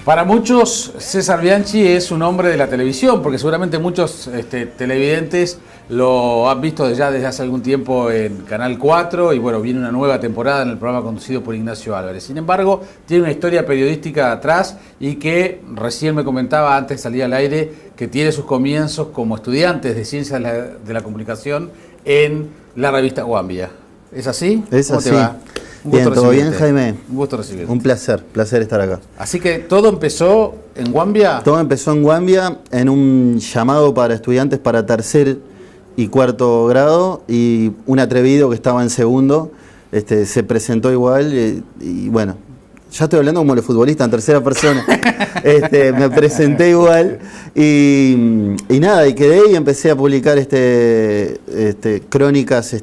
Para muchos, César Bianchi es un hombre de la televisión, porque seguramente muchos televidentes lo han visto desde hace algún tiempo en Canal 4 y bueno, viene una nueva temporada en el programa conducido por Ignacio Álvarez. Sin embargo, tiene una historia periodística atrás y que recién me comentaba antes de salir al aire que tiene sus comienzos como estudiante de Ciencias de la Comunicación en la revista Guambia. ¿Es así? Es ¿Cómo así. te va? Bien, ¿todo bien, Jaime? Un gusto recibirte. Un placer estar acá. Así que todo empezó en Guambia. Todo empezó en Guambia en un llamado para estudiantes para tercer y cuarto grado y un atrevido que estaba en segundo se presentó igual y bueno, ya estoy hablando como los futbolistas en tercera persona. Me presenté igual y nada, y quedé y empecé a publicar crónicas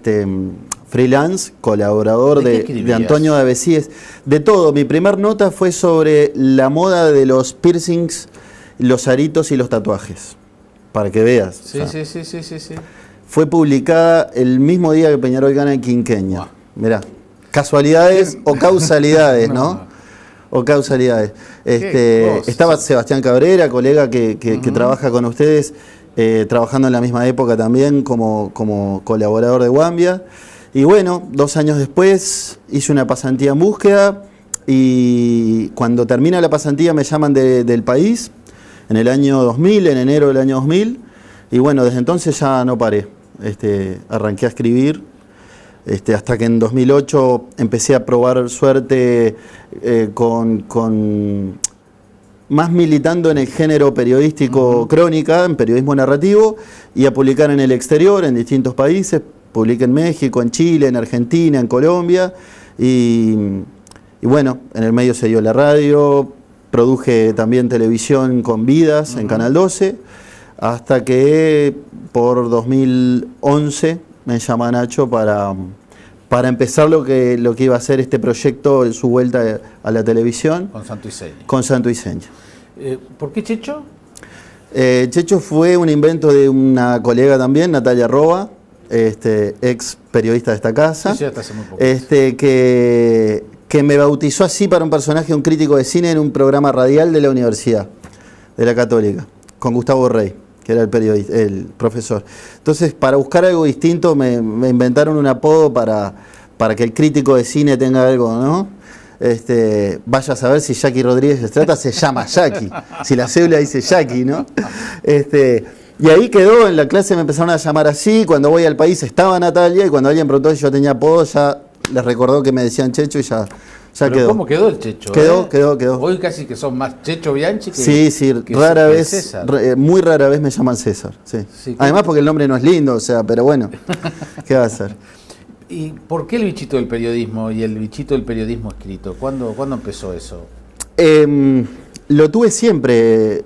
freelance, colaborador de Antonio de Avesíes, de todo. Mi primer nota fue sobre la moda de los piercings, los aritos y los tatuajes, para que veas. Sí, o sea, sí. Fue publicada el mismo día que Peñarol gana el Quinqueño. Wow. Mirá, casualidades o causalidades, ¿no? O causalidades. Estaba Sebastián Cabrera, colega que trabaja con ustedes, trabajando en la misma época también como colaborador de Guambia. Y bueno, 2 años después hice una pasantía en búsqueda y cuando termina la pasantía me llaman del país en el año 2000, en enero del año 2000. Y bueno, desde entonces ya no paré. Arranqué a escribir hasta que en 2008 empecé a probar suerte más militando en el género periodístico crónica, en periodismo narrativo, y a publicar en el exterior, en distintos países. Publiqué en México, en Chile, en Argentina, en Colombia y bueno, en el medio se dio la radio, produje también televisión con Vidas en Canal 12, hasta que por 2011 me llama Nacho para empezar lo que iba a ser este proyecto en su vuelta a la televisión. Con Santo y Seña. Con Santo y Seña. ¿Por qué Checho? Checho fue un invento de una colega también, Natalia Roa, ex periodista de esta casa, sí, hasta hace muy poco. Que me bautizó así para un personaje, un crítico de cine en un programa radial de la Universidad de la Católica, con Gustavo Rey, que era el profesor. Entonces, para buscar algo distinto, me inventaron un apodo para que el crítico de cine tenga algo, ¿no? Vaya a saber si Jackie Rodríguez Estrata se llama Jackie, si la cédula dice Jackie, ¿no? Y ahí quedó, en la clase me empezaron a llamar así, cuando voy al país estaba Natalia, y cuando alguien preguntó si yo tenía apodo, ya les recordó que me decían Checho y ya quedó. ¿Cómo quedó el Checho? Quedó. Hoy casi que son más Checho Bianchi que Sí, que rara vez, César. Muy rara vez me llaman César, sí. Sí, además porque el nombre no es lindo, o sea, pero bueno, ¿qué va a hacer? ¿Y por qué el bichito del periodismo y el bichito del periodismo escrito? ¿Cuándo empezó eso? Lo tuve siempre.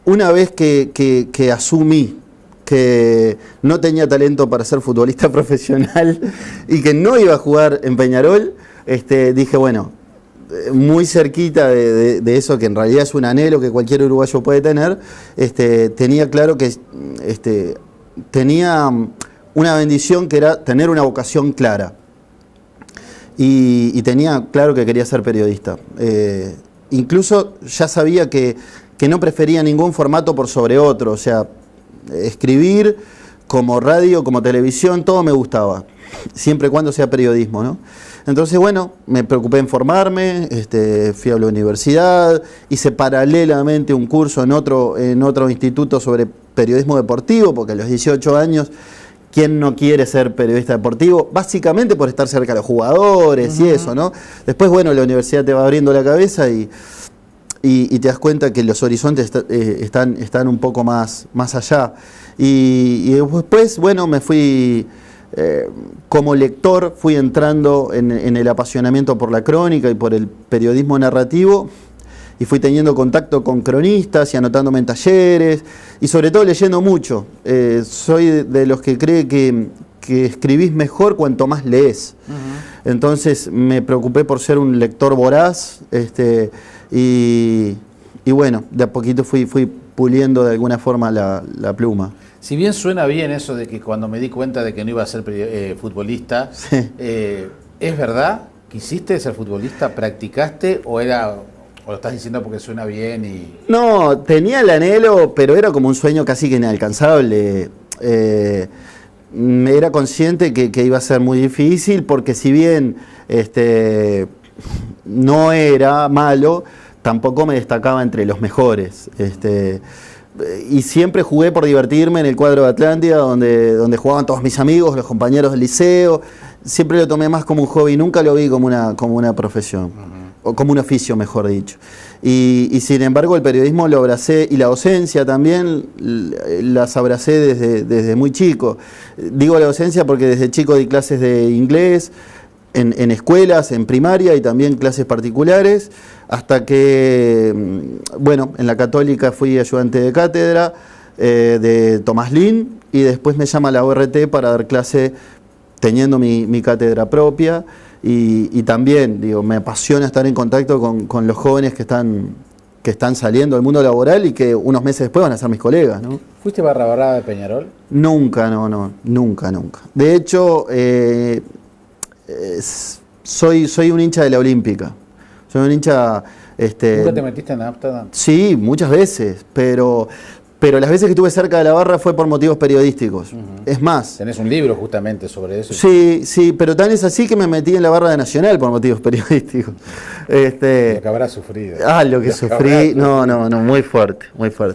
Una vez que asumí que no tenía talento para ser futbolista profesional y que no iba a jugar en Peñarol, dije, bueno, muy cerquita de eso que en realidad es un anhelo que cualquier uruguayo puede tener, tenía claro que tenía una bendición que era tener una vocación clara y tenía claro que quería ser periodista. Incluso ya sabía que no prefería ningún formato por sobre otro, o sea, escribir como radio, como televisión, todo me gustaba, siempre y cuando sea periodismo, ¿no? Entonces, bueno, me preocupé en formarme, fui a la universidad, hice paralelamente un curso en otro instituto sobre periodismo deportivo, porque a los 18 años, ¿quién no quiere ser periodista deportivo? Básicamente por estar cerca de los jugadores y eso, ¿no? Después, bueno, la universidad te va abriendo la cabeza y te das cuenta que los horizontes están un poco más allá. Y después, bueno, me fui, como lector, fui entrando en el apasionamiento por la crónica y por el periodismo narrativo, y fui teniendo contacto con cronistas y anotándome en talleres, y sobre todo leyendo mucho. Soy de los que cree que escribís mejor cuanto más lees. Entonces me preocupé por ser un lector voraz, y bueno, de a poquito fui puliendo de alguna forma la pluma. Si bien suena bien eso de que cuando me di cuenta de que no iba a ser futbolista, sí. ¿es verdad? ¿Quisiste ser futbolista? ¿Practicaste o era ¿O lo estás diciendo porque suena bien y...? No, tenía el anhelo, pero era como un sueño casi que inalcanzable. Era consciente que iba a ser muy difícil, porque si bien no era malo, tampoco me destacaba entre los mejores. Y siempre jugué por divertirme en el cuadro de Atlántida, donde jugaban todos mis amigos, los compañeros del liceo. Siempre lo tomé más como un hobby, nunca lo vi como una profesión, o como un oficio, mejor dicho. Y sin embargo el periodismo lo abracé, y la docencia también las abracé desde muy chico. Digo la docencia porque desde chico di clases de inglés, en escuelas, en primaria, y también clases particulares, hasta que, bueno, en la Católica fui ayudante de cátedra de Tomás Lin, y después me llama la ORT para dar clase teniendo mi cátedra propia, y también, digo, me apasiona estar en contacto con los jóvenes que están saliendo del mundo laboral y que unos meses después van a ser mis colegas, ¿no? ¿Fuiste barra brava de Peñarol? Nunca, nunca. De hecho, soy un hincha de la Olímpica. Soy un hincha... ¿Nunca te metiste en Amsterdam? Sí, muchas veces, pero las veces que estuve cerca de la barra fue por motivos periodísticos. Es más... Tenés un libro justamente sobre eso. Sí, pero tan es así que me metí en la barra de Nacional por motivos periodísticos. Lo que habrás sufrido. Lo que sufrí, no, muy fuerte.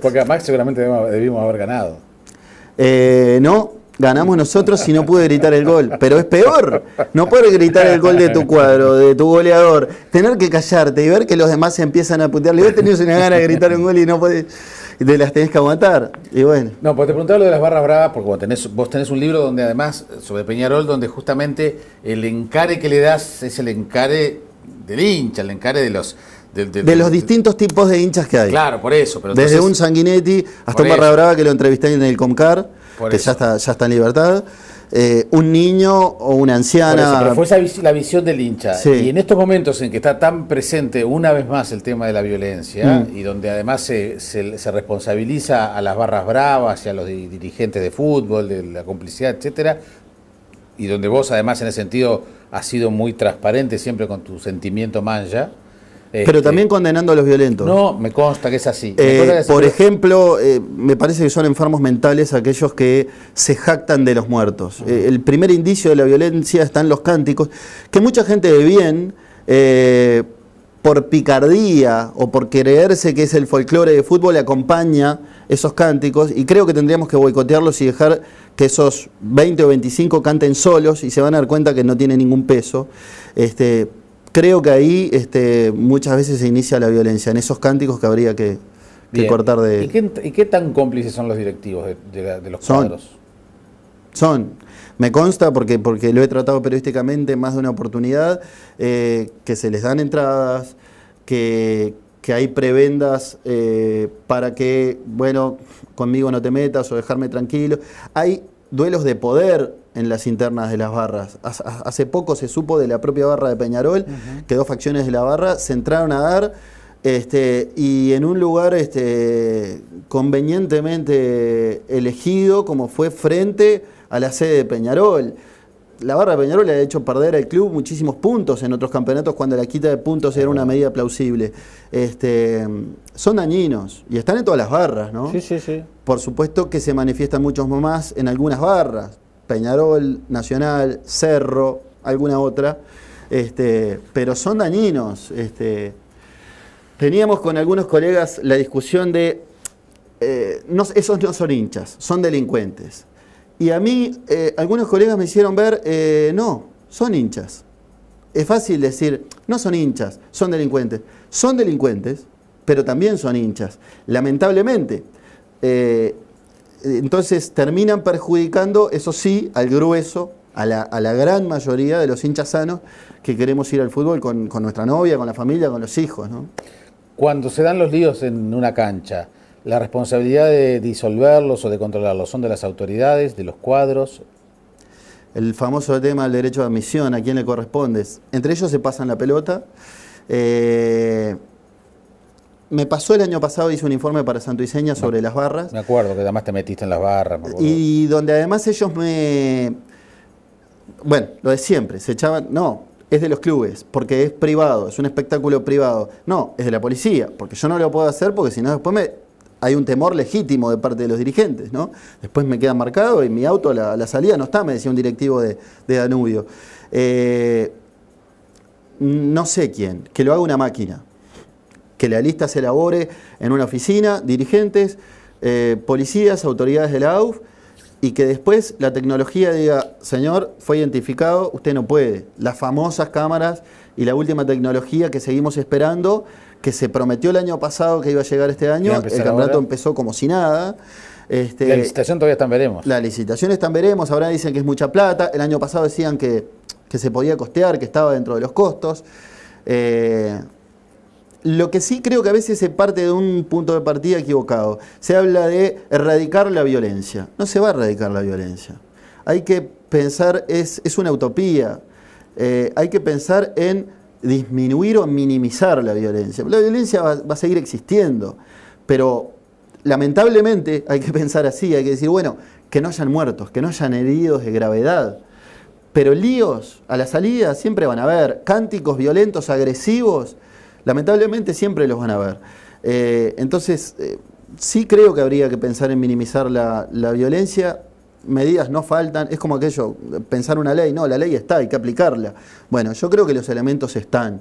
Porque además seguramente debimos haber ganado. No, ganamos nosotros y no pude gritar el gol. Pero es peor, no poder gritar el gol de tu cuadro, de tu goleador, tener que callarte y ver que los demás empiezan a putearle. Vos tenés una gana de gritar un gol y no podés, y te las tenés que aguantar. Y bueno. No, pues te preguntaba lo de las barras bravas, porque vos tenés un libro donde además, sobre Peñarol, donde justamente el encare que le das es el encare del hincha, el encare de los... De los distintos tipos de hinchas que hay. Claro, por eso. Pero desde un Sanguinetti hasta un barra brava que lo entrevisté en el Comcar, que ya está en libertad. Un niño o una anciana. Pero fue la visión del hincha. Sí. Y en estos momentos en que está tan presente una vez más el tema de la violencia, y donde además se responsabiliza a las barras bravas y a los dirigentes de fútbol, de la complicidad, etcétera, y donde vos además en ese sentido has sido muy transparente siempre con tu sentimiento mancha. Pero también condenando a los violentos. No, me consta que es así. Por ejemplo, me parece que son enfermos mentales aquellos que se jactan de los muertos. El primer indicio de la violencia está en los cánticos, que mucha gente de bien, por picardía o por creerse que es el folclore de fútbol, acompaña esos cánticos, y creo que tendríamos que boicotearlos y dejar que esos 20 o 25 canten solos, y se van a dar cuenta que no tiene ningún peso. Creo que ahí muchas veces se inicia la violencia, en esos cánticos que habría que cortar de... ¿Y qué tan cómplices son los directivos de los cuadros? Me consta porque lo he tratado periodísticamente en más de una oportunidad, que se les dan entradas, que hay prebendas para que, bueno, conmigo no te metas o dejarme tranquilo. Hay duelos de poder en las internas de las barras. Hace poco se supo de la propia barra de Peñarol, que dos facciones de la barra se entraron a dar, y en un lugar convenientemente elegido, como fue frente a la sede de Peñarol. La barra de Peñarol le ha hecho perder al club muchísimos puntos en otros campeonatos cuando la quita de puntos era una medida plausible. Son dañinos y están en todas las barras, ¿no? Sí. Por supuesto que se manifiestan muchos más en algunas barras. Peñarol, Nacional, Cerro, alguna otra, pero son dañinos. Teníamos con algunos colegas la discusión de esos no son hinchas, son delincuentes. Y a mí algunos colegas me hicieron ver, no, son hinchas. Es fácil decir, no son hinchas, son delincuentes. Son delincuentes, pero también son hinchas, lamentablemente. Entonces terminan perjudicando, eso sí, al grueso, a la gran mayoría de los hinchas sanos que queremos ir al fútbol con nuestra novia, con la familia, con los hijos, ¿no? Cuando se dan los líos en una cancha, ¿la responsabilidad de disolverlos o de controlarlos son de las autoridades, de los cuadros? El famoso tema del derecho de admisión, ¿a quién le corresponde? Entre ellos se pasan la pelota. Me pasó el año pasado, hice un informe para Santuiseña sobre las barras. Me acuerdo que además te metiste en las barras. Y donde además ellos bueno, lo de siempre, se echaban... No, es de los clubes, porque es privado, es un espectáculo privado. No, es de la policía, porque yo no lo puedo hacer porque si no después hay un temor legítimo de parte de los dirigentes, ¿no? Después me queda marcado y mi auto a la salida no está, me decía un directivo de Danubio. No sé quién, que lo haga una máquina, que la lista se elabore en una oficina, dirigentes, policías, autoridades de la AUF, y que después la tecnología diga, señor, fue identificado, usted no puede. Las famosas cámaras y la última tecnología que seguimos esperando, que se prometió el año pasado que iba a llegar este año, el campeonato empezó como si nada. La licitación todavía está en veremos. La licitación está en veremos, ahora dicen que es mucha plata, el año pasado decían que se podía costear, que estaba dentro de los costos. Lo que sí creo que a veces se parte de un punto de partida equivocado. Se habla de erradicar la violencia. No se va a erradicar la violencia. Hay que pensar, es una utopía, hay que pensar en disminuir o minimizar la violencia. La violencia va a seguir existiendo, pero lamentablemente hay que pensar así, hay que decir, bueno, que no hayan muertos, que no hayan heridos de gravedad. Pero líos a la salida siempre van a haber, cánticos violentos, agresivos, lamentablemente siempre los van a ver. Entonces, sí creo que habría que pensar en minimizar la violencia. Medidas no faltan, es como aquello, pensar una ley, no, la ley está, hay que aplicarla. Bueno, yo creo que los elementos están.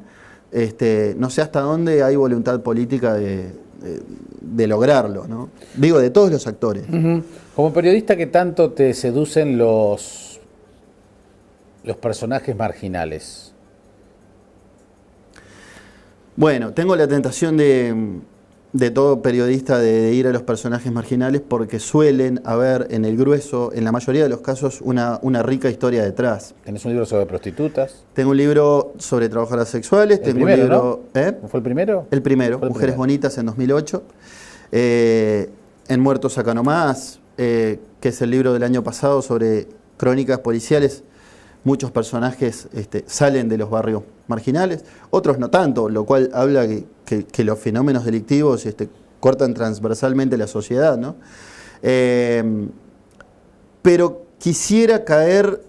No sé hasta dónde hay voluntad política de lograrlo, ¿no? Digo, de todos los actores. Como periodista, ¿qué tanto te seducen los personajes marginales? Bueno, tengo la tentación de todo periodista de ir a los personajes marginales porque suelen haber en el grueso, en la mayoría de los casos, una rica historia detrás. ¿Tenés un libro sobre prostitutas? Tengo un libro sobre trabajadoras sexuales. Tengo primero, un libro, ¿no? ¿Fue el primero? El primero, Fue el Mujeres primero. Bonitas en 2008. En Muertos Acá Nomás, que es el libro del año pasado sobre crónicas policiales. Muchos personajes salen de los barrios marginales, otros no tanto, lo cual habla que los fenómenos delictivos cortan transversalmente la sociedad, ¿no? Pero quisiera caer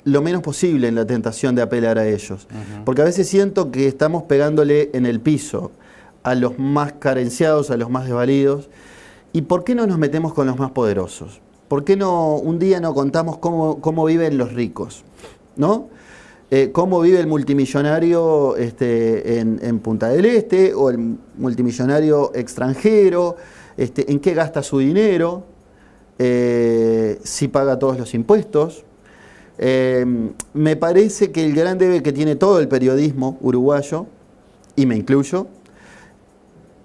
lo menos posible en la tentación de apelar a ellos, porque a veces siento que estamos pegándole en el piso a los más carenciados, a los más desvalidos, y ¿por qué no nos metemos con los más poderosos? ¿Por qué no un día no contamos cómo viven los ricos? ¿No? Cómo vive el multimillonario en Punta del Este o el multimillonario extranjero, en qué gasta su dinero, si paga todos los impuestos. Me parece que el gran debe que tiene todo el periodismo uruguayo, y me incluyo,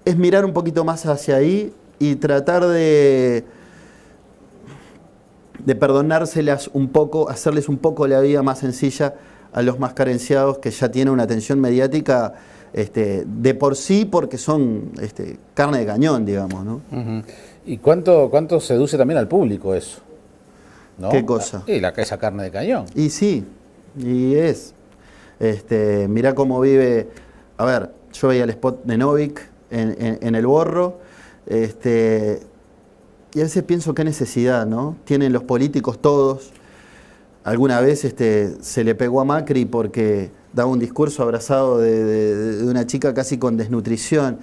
es mirar un poquito más hacia ahí y tratar de perdonárselas un poco, hacerles un poco la vida más sencilla a los más carenciados que ya tienen una atención mediática de por sí porque son carne de cañón, digamos, ¿no? ¿Y cuánto seduce también al público eso? ¿No? ¿Qué cosa? Esa carne de cañón. Y sí, y es. Mirá cómo vive. A ver, yo veía el spot de Novik en El Borro. Y a veces pienso qué necesidad, ¿no? Tienen los políticos todos. Alguna vez se le pegó a Macri porque daba un discurso abrazado de una chica casi con desnutrición.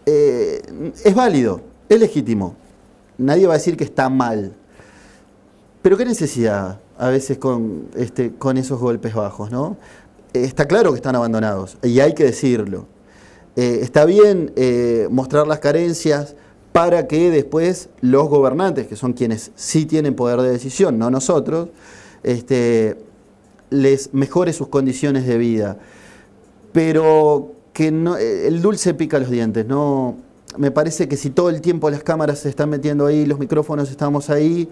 Es válido, es legítimo. Nadie va a decir que está mal. Pero qué necesidad a veces con esos golpes bajos, ¿no? Está claro que están abandonados y hay que decirlo. Está bien mostrar las carencias para que después los gobernantes, que son quienes sí tienen poder de decisión, no nosotros, les mejore sus condiciones de vida. Pero que no, el dulce pica los dientes, ¿no? Me parece que si todo el tiempo las cámaras se están metiendo ahí, los micrófonos estamos ahí,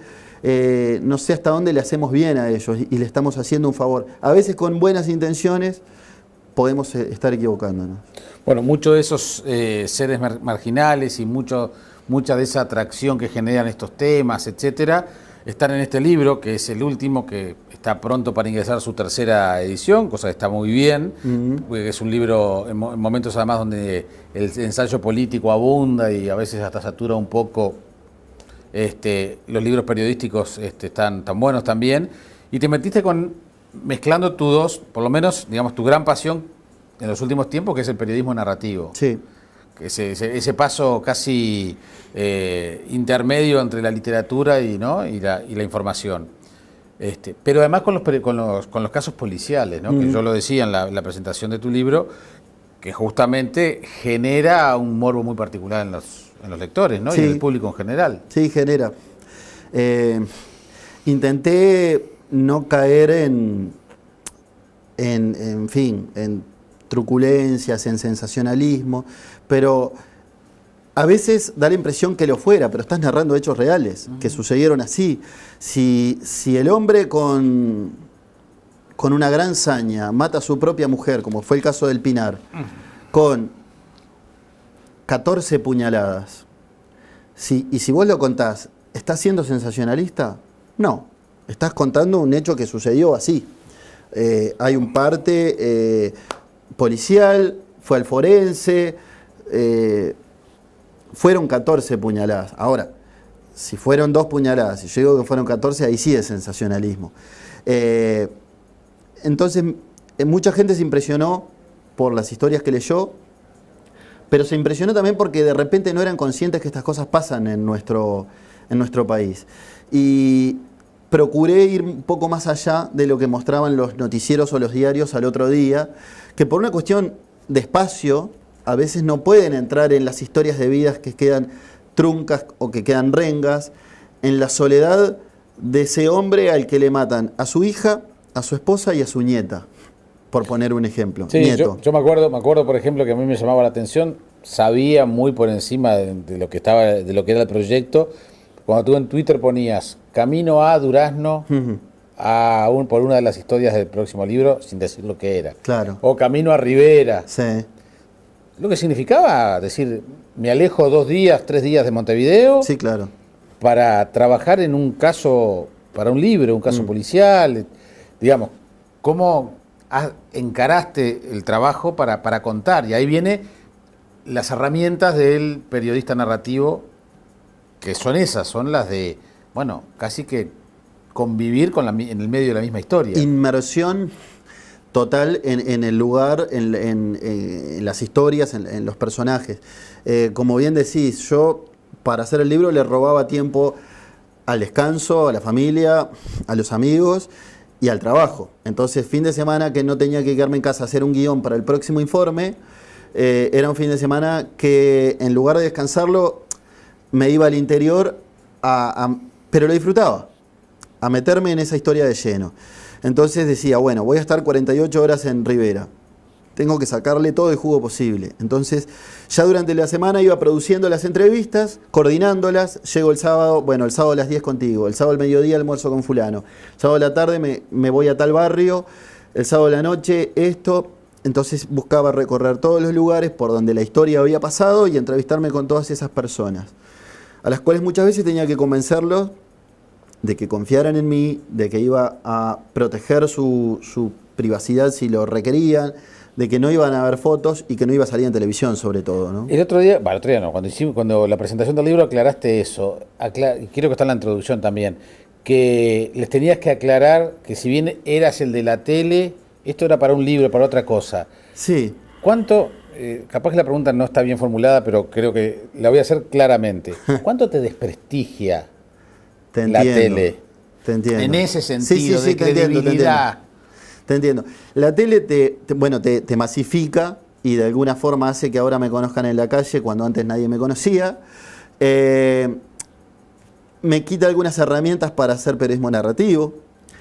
no sé hasta dónde le hacemos bien a ellos y le estamos haciendo un favor. A veces con buenas intenciones podemos estar equivocándonos. Bueno, muchos de esos seres marginales y mucha de esa atracción que generan estos temas, etcétera, están en este libro, que es el último, que está pronto para ingresar su tercera edición, cosa que está muy bien, porque es un libro en momentos además donde el ensayo político abunda y a veces hasta satura un poco. Los libros periodísticos están tan buenos también, y te metiste con mezclando tus dos, por lo menos, digamos, tu gran pasión en los últimos tiempos, que es el periodismo narrativo. Sí. Ese paso casi intermedio entre la literatura y la información. Pero además con los casos policiales, ¿no? Que yo lo decía en la presentación de tu libro, que justamente genera un morbo muy particular en los lectores, ¿no? Sí. Y en el público en general. Sí, genera. Intenté no caer en truculencias, en sensacionalismo, pero a veces da la impresión que lo fuera, pero estás narrando hechos reales, que sucedieron así. Si el hombre con una gran saña mata a su propia mujer, como fue el caso del Pinar, con 14 puñaladas, y si vos lo contás, ¿estás siendo sensacionalista? No, estás contando un hecho que sucedió así. Hay un parte policial, fue al forense, fueron 14 puñaladas. Ahora, si fueron 2 puñaladas y yo digo que fueron 14, ahí sí es sensacionalismo. Entonces, mucha gente se impresionó por las historias que leyó, pero se impresionó también porque de repente no eran conscientes que estas cosas pasan en nuestro país. Y procuré ir un poco más allá de lo que mostraban los noticieros o los diarios al otro día, que por una cuestión de espacio, a veces no pueden entrar en las historias de vidas que quedan truncas o que quedan rengas, en la soledad de ese hombre al que le matan a su hija, a su esposa y a su nieta, por poner un ejemplo. Sí, nieto. Yo me acuerdo, por ejemplo, que a mí me llamaba la atención, sabía muy por encima de lo que era el proyecto, cuando tú en Twitter ponías camino a Durazno, por una de las historias del próximo libro, sin decir lo que era. Claro. O camino a Rivera. Sí. Lo que significaba decir, me alejo 2 días, 3 días de Montevideo. Sí, claro. Para trabajar en un caso, para un libro, un caso policial. Digamos, ¿cómo encaraste el trabajo para contar? Y ahí vienen las herramientas del periodista narrativo, que son esas, son las de, bueno, casi que convivir en el medio de la misma historia. Inmersión total en el lugar, en las historias, en los personajes. Como bien decís, yo para hacer el libro le robaba tiempo al descanso, a la familia, a los amigos y al trabajo. Entonces, fin de semana que no tenía que quedarme en casa a hacer un guión para el próximo informe, era un fin de semana que en lugar de descansarlo, me iba al interior, pero lo disfrutaba, a meterme en esa historia de lleno. Entonces decía, bueno, voy a estar 48 horas en Rivera, tengo que sacarle todo el jugo posible. Entonces, ya durante la semana iba produciendo las entrevistas, coordinándolas, llego el sábado, bueno, el sábado a las 10 contigo, el sábado al mediodía almuerzo con fulano, el sábado a la tarde me voy a tal barrio, el sábado a la noche esto. Entonces buscaba recorrer todos los lugares por donde la historia había pasado y entrevistarme con todas esas personas, a las cuales muchas veces tenía que convencerlos de que confiaran en mí, de que iba a proteger su privacidad si lo requerían, de que no iban a ver fotos y que no iba a salir en televisión sobre todo, ¿no? El otro día no, cuando la presentación del libro aclaraste eso, quiero que está en la introducción también, que les tenías que aclarar que si bien eras el de la tele, esto era para un libro, para otra cosa. Sí. ¿Cuánto, capaz que la pregunta no está bien formulada, pero creo que la voy a hacer claramente, ¿cuánto te desprestigia la tele? Te entiendo. En ese sentido de credibilidad. Te entiendo. La tele te masifica y de alguna forma hace que ahora me conozcan en la calle cuando antes nadie me conocía. Me quita algunas herramientas para hacer periodismo narrativo,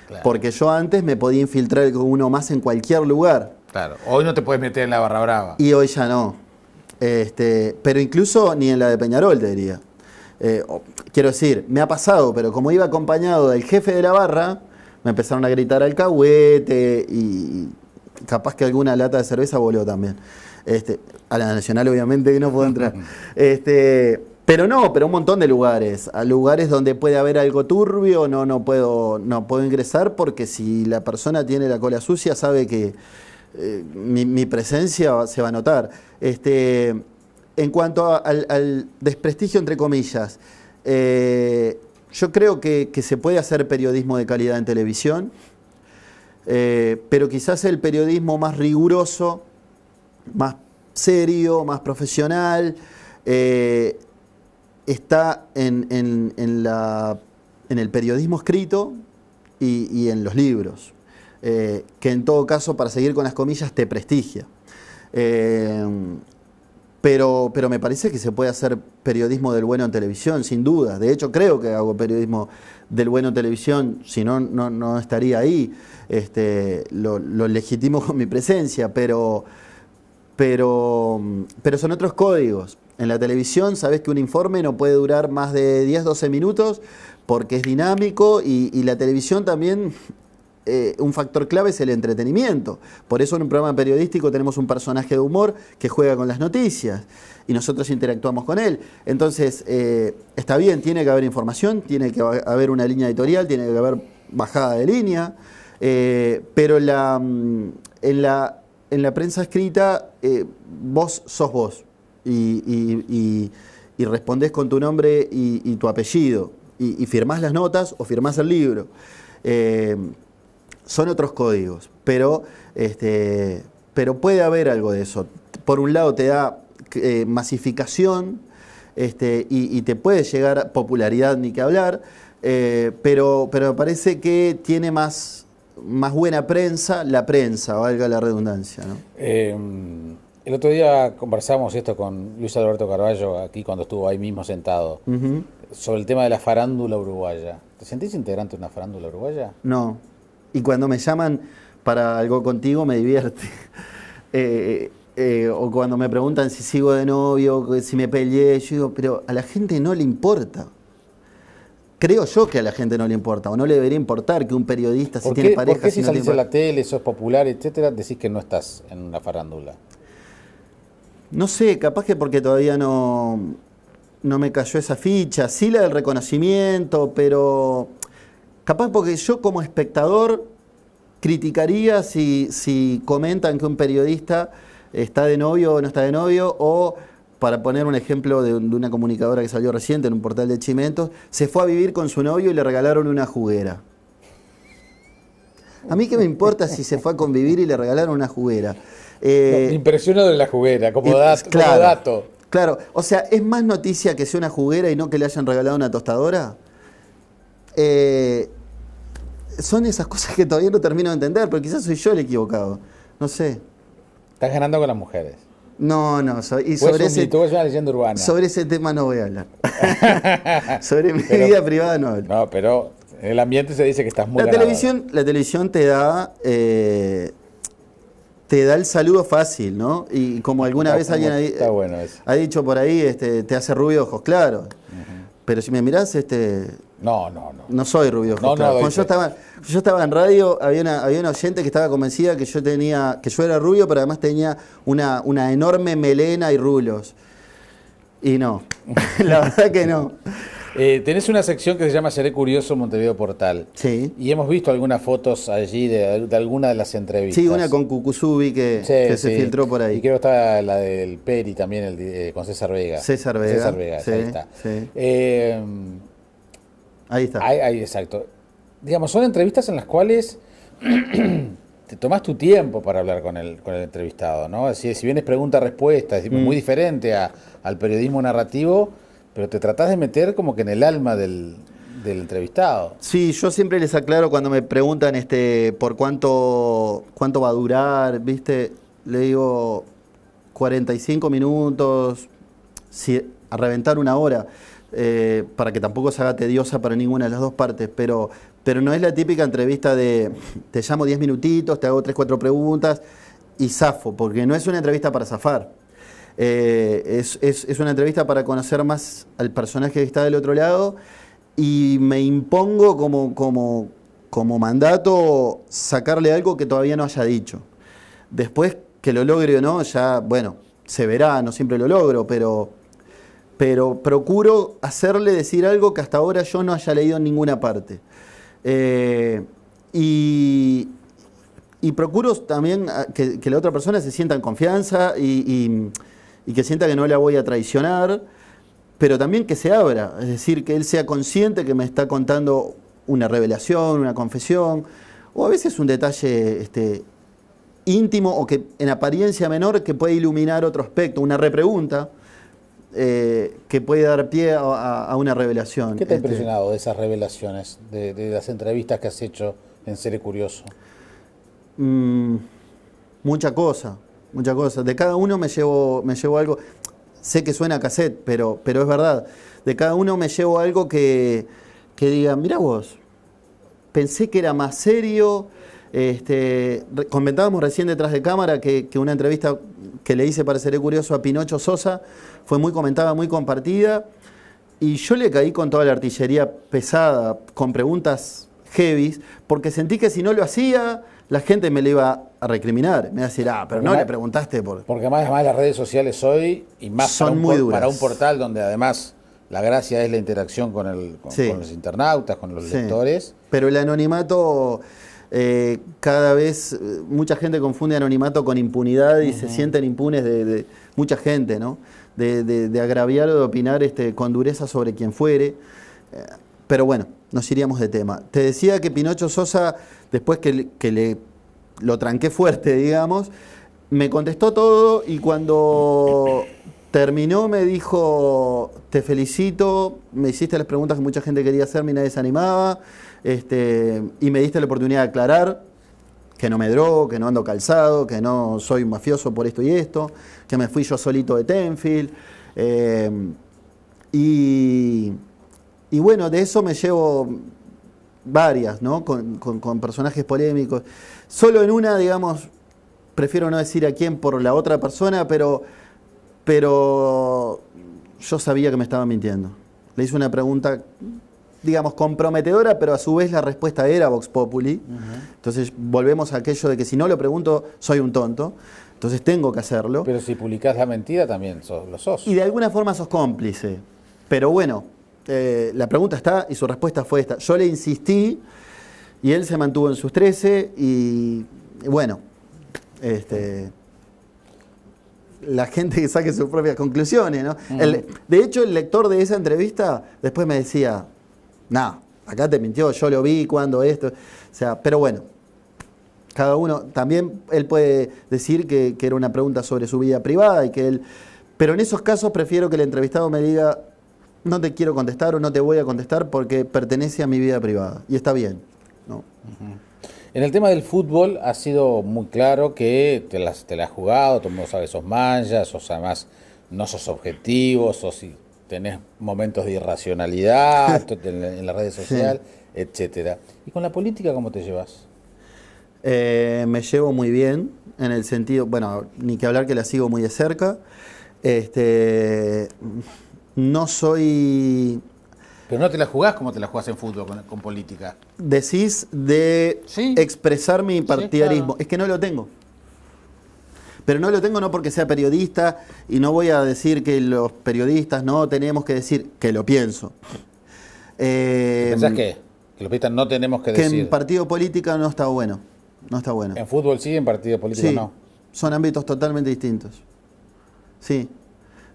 claro, porque yo antes me podía infiltrar con uno más en cualquier lugar. Claro, hoy no te puedes meter en la barra brava. Y hoy ya no. Pero incluso ni en la de Peñarol, te diría. Quiero decir, me ha pasado, pero como iba acompañado del jefe de la barra, me empezaron a gritar alcahuete y capaz que alguna lata de cerveza voló también. A la Nacional obviamente que no puedo entrar. Pero un montón de lugares. A lugares donde puede haber algo turbio, no puedo ingresar porque si la persona tiene la cola sucia sabe que mi presencia se va a notar. En cuanto al desprestigio, entre comillas, yo creo que se puede hacer periodismo de calidad en televisión. pero quizás el periodismo más riguroso, más serio, más profesional, está en el periodismo escrito y en los libros, que en todo caso, para seguir con las comillas, te prestigia. Pero me parece que se puede hacer periodismo del bueno en televisión, sin duda. De hecho, creo que hago periodismo del bueno en televisión, si no, no estaría ahí. Lo legitimo con mi presencia, pero son otros códigos. En la televisión sabes que un informe no puede durar más de 10, 12 minutos porque es dinámico y la televisión también, un factor clave es el entretenimiento. Por eso en un programa periodístico tenemos un personaje de humor que juega con las noticias y nosotros interactuamos con él. Entonces, está bien, tiene que haber información, tiene que haber una línea editorial, tiene que haber bajada de línea, pero en la prensa escrita, vos sos vos y respondés con tu nombre y tu apellido y firmás las notas o firmás el libro. Son otros códigos, pero puede haber algo de eso. Por un lado te da masificación y te puede llegar popularidad, ni que hablar, pero me parece que tiene más buena prensa, la prensa, valga la redundancia, ¿no? El otro día conversamos esto con Luis Alberto Carballo, aquí cuando estuvo ahí mismo sentado, sobre el tema de la farándula uruguaya. ¿Te sentís integrante de una farándula uruguaya? No. Y cuando me llaman para algo contigo me divierte. O cuando me preguntan si sigo de novio, si me peleé, yo digo, pero a la gente no le importa. Creo yo que a la gente no le importa, o no le debería importar que un periodista, si tiene pareja... ¿Por qué si no salís en la tele, sos popular, etcétera, decís que no estás en una farándula? No sé, capaz que porque todavía no me cayó esa ficha. Sí la del reconocimiento, pero capaz porque yo como espectador criticaría si comentan que un periodista está de novio o no está de novio, o... Para poner un ejemplo de una comunicadora que salió reciente en un portal de Chimentos, se fue a vivir con su novio y le regalaron una juguera. A mí qué me importa si se fue a convivir y le regalaron una juguera. Me impresionó de la juguera, como dato. Claro, o sea, ¿es más noticia que sea una juguera y no que le hayan regalado una tostadora? Son esas cosas que todavía no termino de entender, pero quizás soy yo el equivocado. No sé. Estás ganando con las mujeres. No, y sobre una leyenda urbana. Sobre ese tema no voy a hablar. Sobre mi vida privada no hablo. No, pero en el ambiente se dice que estás muy La televisión te da el saludo fácil, ¿no? Y como alguna vez alguien ha dicho por ahí, te hace rubio de ojos claros. Pero si me mirás, no soy rubio de ojos claros. Cuando yo estaba en radio, había una oyente que estaba convencida que yo era rubio, pero además tenía una enorme melena y rulos. Y no, la verdad que no. Tenés una sección que se llama Seré Curioso Montevideo Portal. Sí. Y hemos visto algunas fotos allí de alguna de las entrevistas. Sí, una con Cucuzubi que se filtró por ahí. Y creo que está la del Peri también, con César Vega. César Vega, sí, ahí está. Sí. Ahí está. Ahí, exacto. Digamos, son entrevistas en las cuales te tomás tu tiempo para hablar con el entrevistado, ¿no? Es decir, si bien es pregunta-respuesta, es muy diferente al periodismo narrativo, pero te tratás de meter como que en el alma del entrevistado. Sí, yo siempre les aclaro cuando me preguntan por cuánto va a durar, ¿viste? Le digo 45 minutos, a reventar una hora, para que tampoco se haga tediosa para ninguna de las dos partes, pero no es la típica entrevista de te llamo 10 minutitos, te hago 3, 4 preguntas y zafo, porque no es una entrevista para zafar. Es una entrevista para conocer más al personaje que está del otro lado, y me impongo como mandato sacarle algo que todavía no haya dicho. Después que lo logre o no, ya, bueno, se verá, no siempre lo logro, pero procuro hacerle decir algo que hasta ahora yo no haya leído en ninguna parte. Y procuro también que la otra persona se sienta en confianza y que sienta que no la voy a traicionar, pero también que se abra, es decir, que él sea consciente que me está contando una revelación, una confesión, o a veces un detalle íntimo o que en apariencia menor que puede iluminar otro aspecto, una repregunta que puede dar pie a una revelación. ¿Qué te ha impresionado de esas revelaciones, de las entrevistas que has hecho en Seré Curioso? Mucha cosa. De cada uno me llevo algo. Sé que suena a cassette, pero es verdad. De cada uno me llevo algo que diga, mirá vos, pensé que era más serio. Comentábamos recién detrás de cámara que una entrevista que le hice para Seré Curioso a Pinocho Sosa fue muy comentada, muy compartida. Y yo le caí con toda la artillería pesada, con preguntas heavies, porque sentí que si no lo hacía, la gente me lo iba a recriminar. Me iba a decir, pero no le preguntaste por... Porque además las redes sociales hoy, y más son para un portal donde además la gracia es la interacción con los internautas, con los lectores. Pero el anonimato, cada vez, mucha gente confunde anonimato con impunidad y se sienten impunes de mucha gente, ¿no? De agraviar o de opinar con dureza sobre quien fuere. Pero bueno, nos iríamos de tema. Te decía que Pinocho Sosa, después que lo tranqué fuerte, digamos, me contestó todo y cuando terminó me dijo, te felicito, me hiciste las preguntas que mucha gente quería hacerme y nadie se animaba, y me diste la oportunidad de aclarar que no me drogo, que no ando calzado, que no soy mafioso por esto y esto, que me fui yo solito de Tenfield. Y bueno, de eso me llevo varias, ¿no? Con personajes polémicos. Solo en una, digamos, prefiero no decir a quién por la otra persona, pero yo sabía que me estaba mintiendo. Le hice una pregunta, digamos, comprometedora, pero a su vez la respuesta era Vox Populi. Entonces volvemos a aquello de que si no lo pregunto, soy un tonto. Entonces tengo que hacerlo. Pero si publicás la mentira también lo sos. Y de alguna forma sos cómplice. Pero bueno, la pregunta está y su respuesta fue esta. Yo le insistí y él se mantuvo en sus 13 y bueno, la gente que saque sus propias conclusiones, ¿no? De hecho, el lector de esa entrevista después me decía, no, acá te mintió, yo lo vi cuando esto. O sea, pero bueno, cada uno, también él puede decir que era una pregunta sobre su vida privada y que él... Pero en esos casos prefiero que el entrevistado me diga, no te quiero contestar o no te voy a contestar porque pertenece a mi vida privada. Y está bien, ¿no? En el tema del fútbol ha sido muy claro que te la has jugado, todo el mundo sabe, sos mancha, además no sos objetivo, tenés momentos de irracionalidad en las redes sociales, etcétera. ¿Y con la política cómo te llevas? Me llevo muy bien, en el sentido, bueno, ni que hablar que la sigo muy de cerca. No soy... Pero no te la jugás como te la jugás en fútbol con política. Decís de expresar mi partidarismo. Claro. Es que no lo tengo. Pero no lo tengo no porque sea periodista y no voy a decir que los periodistas no tenemos que decir que lo pienso. ¿Pensás qué? Que los periodistas no tenemos que decir. Que en partido política no está bueno. No está bueno. ¿En fútbol sí, en partido político sí, no? Son ámbitos totalmente distintos. Sí.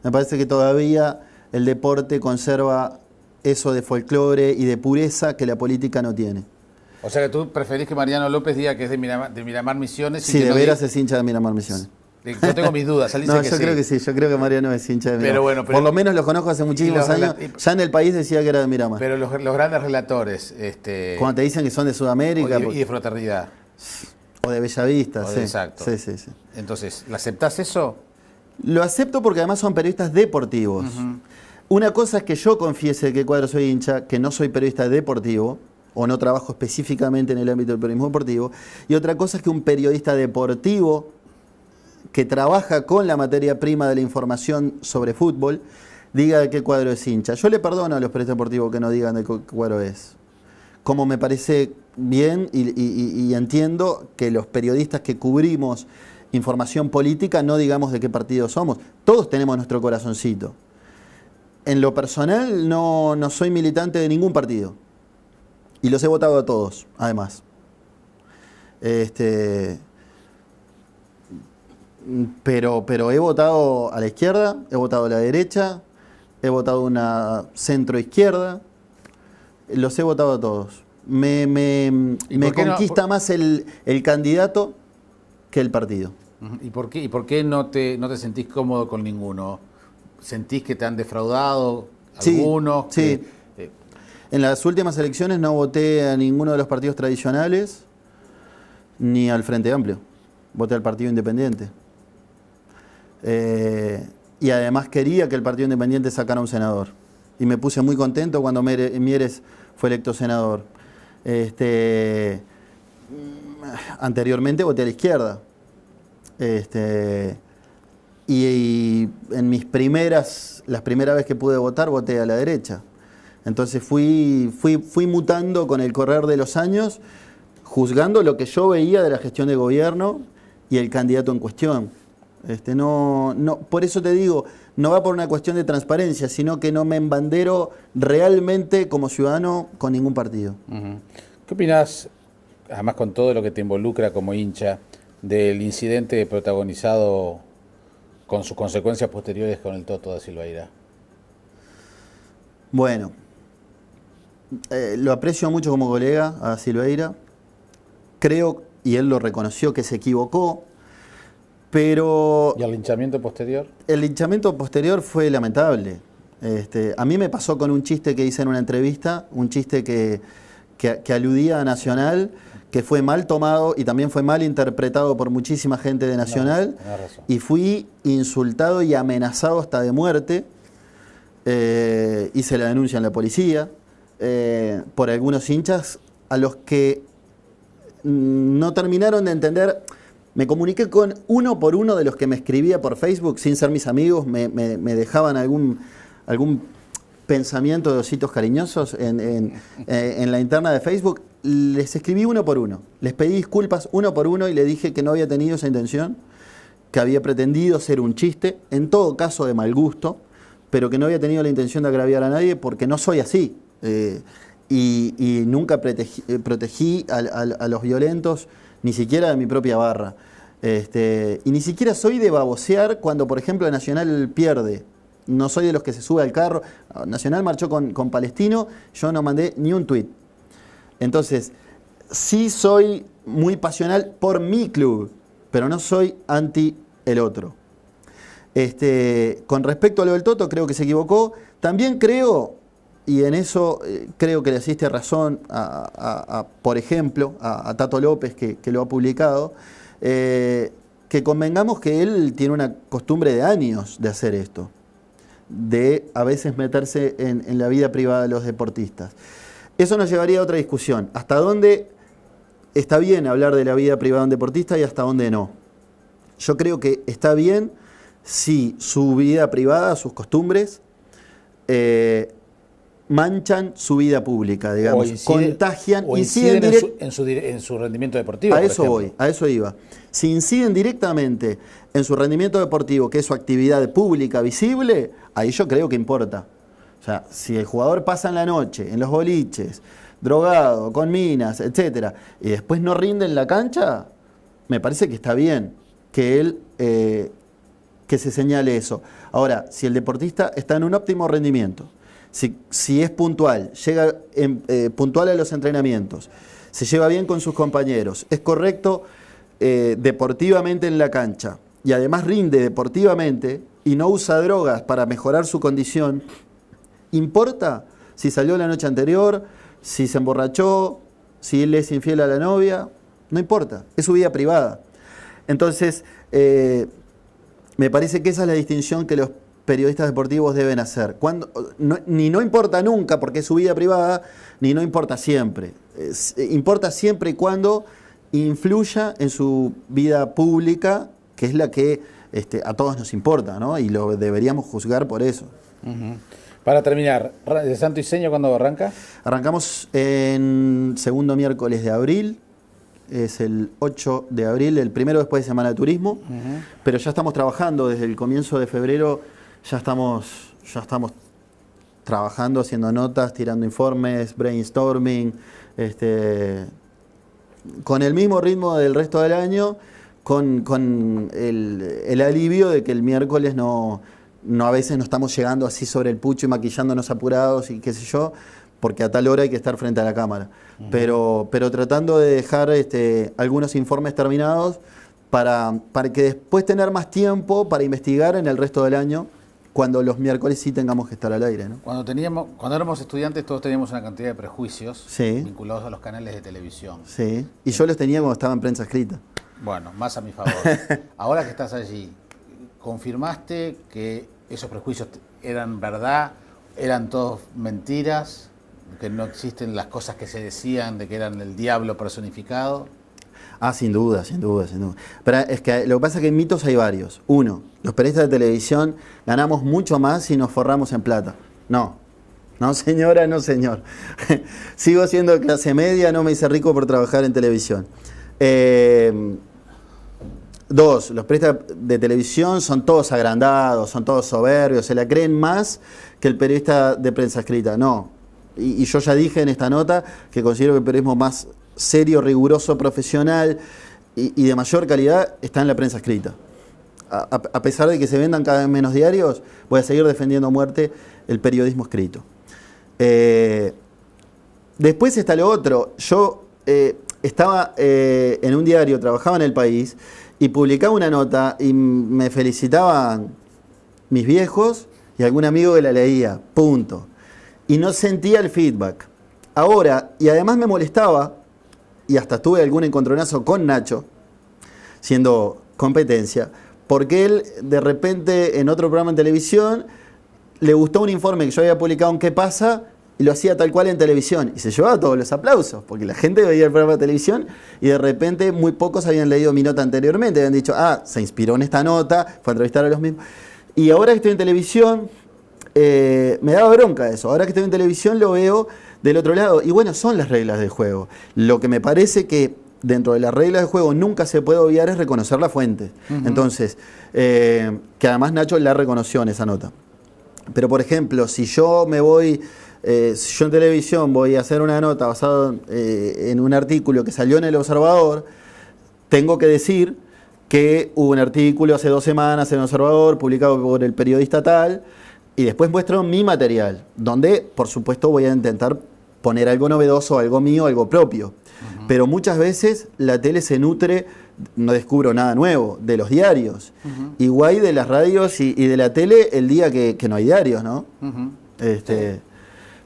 Me parece que todavía el deporte conserva eso de folclore y de pureza que la política no tiene. O sea que tú preferís que Mariano López diga que es de Miramar Misiones. Sí, de veras es hincha de Miramar Misiones. Yo tengo mis dudas. Él dice no, que yo sí. Creo que sí. Yo creo que Mariano es hincha de Miramar. Pero bueno, por lo menos lo conozco hace muchísimos años. Ya en el país decía que era de Miramar. Pero los grandes relatores... Cuando te dicen que son de Sudamérica... Y de Fraternidad. O de Bellavista, sí. Exacto. Sí. Entonces, ¿la aceptás eso? Lo acepto porque además son periodistas deportivos. Una cosa es que yo confiese que Cuadro soy hincha, que no soy periodista deportivo, o no trabajo específicamente en el ámbito del periodismo deportivo, y otra cosa es que un periodista deportivo que trabaja con la materia prima de la información sobre fútbol diga de qué Cuadro es hincha. Yo le perdono a los periodistas deportivos que no digan de qué Cuadro es. Como me parece bien y entiendo que los periodistas que cubrimos información política no digamos de qué partido somos. Todos tenemos nuestro corazoncito. En lo personal no soy militante de ningún partido. Y los he votado a todos, además. Pero he votado a la izquierda, he votado a la derecha, he votado a una centro izquierda. Los he votado a todos. Me conquista más el candidato que el partido. ¿Y por qué no te sentís cómodo con ninguno? ¿Sentís que te han defraudado algunos? Sí. En las últimas elecciones no voté a ninguno de los partidos tradicionales ni al Frente Amplio. Voté al Partido Independiente. Y además quería que el Partido Independiente sacara un senador. Y me puse muy contento cuando Mieres fue electo senador. Anteriormente voté a la izquierda. Y en las primeras veces que pude votar, voté a la derecha. Entonces fui mutando con el correr de los años, juzgando lo que yo veía de la gestión de gobierno y el candidato en cuestión. Por eso te digo, no va por una cuestión de transparencia, sino que no me embandero realmente como ciudadano con ningún partido. ¿Qué opinás, además con todo lo que te involucra como hincha, del incidente protagonizado con sus consecuencias posteriores con el Toto da Silveira? Bueno, lo aprecio mucho como colega a Silveira. Creo, y él lo reconoció, que se equivocó, pero... ¿Y el linchamiento posterior? El linchamiento posterior fue lamentable. A mí me pasó con un chiste que hice en una entrevista, un chiste que aludía a Nacional, que fue mal tomado y también fue mal interpretado por muchísima gente de Nacional, y fui insultado y amenazado hasta de muerte. Hice la denuncia en la policía por algunos hinchas a los que no terminaron de entender. Me comuniqué con uno por uno de los que me escribía por Facebook, sin ser mis amigos, me dejaban algún pensamiento de ositos cariñosos en la interna de Facebook. Les escribí uno por uno, les pedí disculpas uno por uno y le dije que no había tenido esa intención, que había pretendido ser un chiste, en todo caso de mal gusto, pero que no había tenido la intención de agraviar a nadie porque no soy así. Y nunca protegí a los violentos, ni siquiera de mi propia barra. Y ni siquiera soy de babosear cuando, por ejemplo, Nacional pierde. No soy de los que se sube al carro. Nacional marchó con Palestino, yo no mandé ni un tuit. Entonces, sí soy muy pasional por mi club, pero no soy anti el otro. Con respecto a lo del Toto, creo que se equivocó. También creo, y en eso creo que le asiste razón por ejemplo, a Tato López, que lo ha publicado, que convengamos que él tiene una costumbre de años de hacer esto, de a veces meterse en la vida privada de los deportistas. Eso nos llevaría a otra discusión. ¿Hasta dónde está bien hablar de la vida privada de un deportista y hasta dónde no? Yo creo que está bien si su vida privada, sus costumbres, manchan su vida pública, digamos, contagian, inciden en su rendimiento deportivo. A eso voy, a eso iba. Si inciden directamente en su rendimiento deportivo, que es su actividad pública visible, ahí yo creo que importa. O sea, si el jugador pasa en la noche, en los boliches, drogado, con minas, etcétera, y después no rinde en la cancha, me parece que está bien que él que se señale eso. Ahora, si el deportista está en un óptimo rendimiento, si es puntual, llega puntual a los entrenamientos, se lleva bien con sus compañeros, es correcto deportivamente en la cancha y además rinde deportivamente y no usa drogas para mejorar su condición, ¿importa si salió la noche anterior, si se emborrachó, si él es infiel a la novia? No importa, es su vida privada. Entonces, me parece que esa es la distinción que los periodistas deportivos deben hacer. Ni no importa nunca porque es su vida privada, ni no importa siempre. Importa siempre y cuando influya en su vida pública, que es la que a todos nos importa, ¿no? Y lo deberíamos juzgar por eso. Para terminar, ¿de Santo y Seña cuándo arranca? Arrancamos en segundo miércoles de abril. Es el 8 de abril, el primero después de Semana de Turismo, pero ya estamos trabajando desde el comienzo de febrero, ya estamos trabajando, haciendo notas, tirando informes, brainstorming, con el mismo ritmo del resto del año, con el alivio de que el miércoles no a veces no estamos llegando así sobre el pucho y maquillándonos apurados y qué sé yo, porque a tal hora hay que estar frente a la cámara. Pero tratando de dejar algunos informes terminados para que después tener más tiempo para investigar en el resto del año, cuando los miércoles sí tengamos que estar al aire, ¿no? Cuando éramos estudiantes todos teníamos una cantidad de prejuicios Sí. vinculados a los canales de televisión. Sí, y yo los tenía cuando estaba en prensa escrita. Bueno, más a mi favor. Ahora que estás allí, ¿confirmaste que esos prejuicios eran verdad? ¿Eran todos mentiras? ¿Que no existen las cosas que se decían de que eran el diablo personificado? Ah, sin duda, sin duda, sin duda. Pero es que lo que pasa es que mitos hay varios. Uno, los periodistas de televisión ganamos mucho más si nos forramos en plata. No, no señora, no señor. Sigo siendo clase media, no me hice rico por trabajar en televisión. Dos, los periodistas de televisión son todos agrandados, son todos soberbios, se la creen más que el periodista de prensa escrita. No, y yo ya dije en esta nota que considero que el periodismo más serio, riguroso, profesional y de mayor calidad está en la prensa escrita. A pesar de que se vendan cada vez menos diarios, voy a seguir defendiendo a muerte el periodismo escrito. Después está lo otro. Yo estaba en un diario, trabajaba en El País y publicaba una nota y me felicitaban mis viejos y algún amigo que la leía, punto. Y no sentía el feedback. Ahora, y además me molestaba, y hasta tuve algún encontronazo con Nacho, siendo competencia, porque él de repente en otro programa en televisión le gustó un informe que yo había publicado en ¿Qué pasa? Y lo hacía tal cual en televisión. Y se llevaba todos los aplausos, porque la gente veía el programa de televisión y de repente muy pocos habían leído mi nota anteriormente. Habían dicho, se inspiró en esta nota, fue a entrevistar a los mismos. Y ahora que estoy en televisión, me daba bronca eso. Ahora que estoy en televisión lo veo del otro lado. Y bueno, son las reglas del juego. Lo que me parece que dentro de las reglas del juego nunca se puede obviar es reconocer la fuente. Entonces, que además Nacho la reconoció en esa nota. Pero por ejemplo, si yo me voy, si yo en televisión voy a hacer una nota basada en un artículo que salió en El Observador, tengo que decir que hubo un artículo hace 2 semanas en El Observador, publicado por el periodista tal, y después muestro mi material, donde por supuesto voy a intentar poner algo novedoso, algo mío, algo propio. Pero muchas veces la tele se nutre, no descubro nada nuevo, de los diarios. Igual de las radios y de la tele el día que no hay diarios, ¿no? Sí.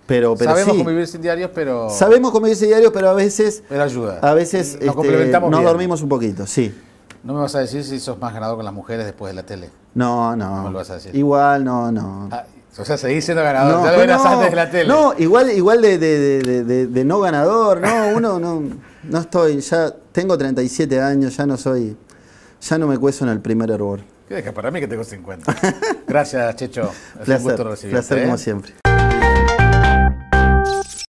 Pero sabemos sí. convivir sin diarios, pero... Sabemos convivir sin diarios, pero a veces... Pero ayuda. A veces nos dormimos un poquito, sí. ¿No me vas a decir si sos más ganador con las mujeres después de la tele? No. ¿No me lo vas a decir? Igual, no. O sea, seguís siendo ganador, ya lo verás antes de la tele. No, igual de no ganador, no, uno no estoy, ya tengo 37 años, ya no me cueso en el primer hervor. ¿Qué deja para mí que tengo 50? Gracias, Checho. Es Placer, un gusto recibirte. placer como siempre.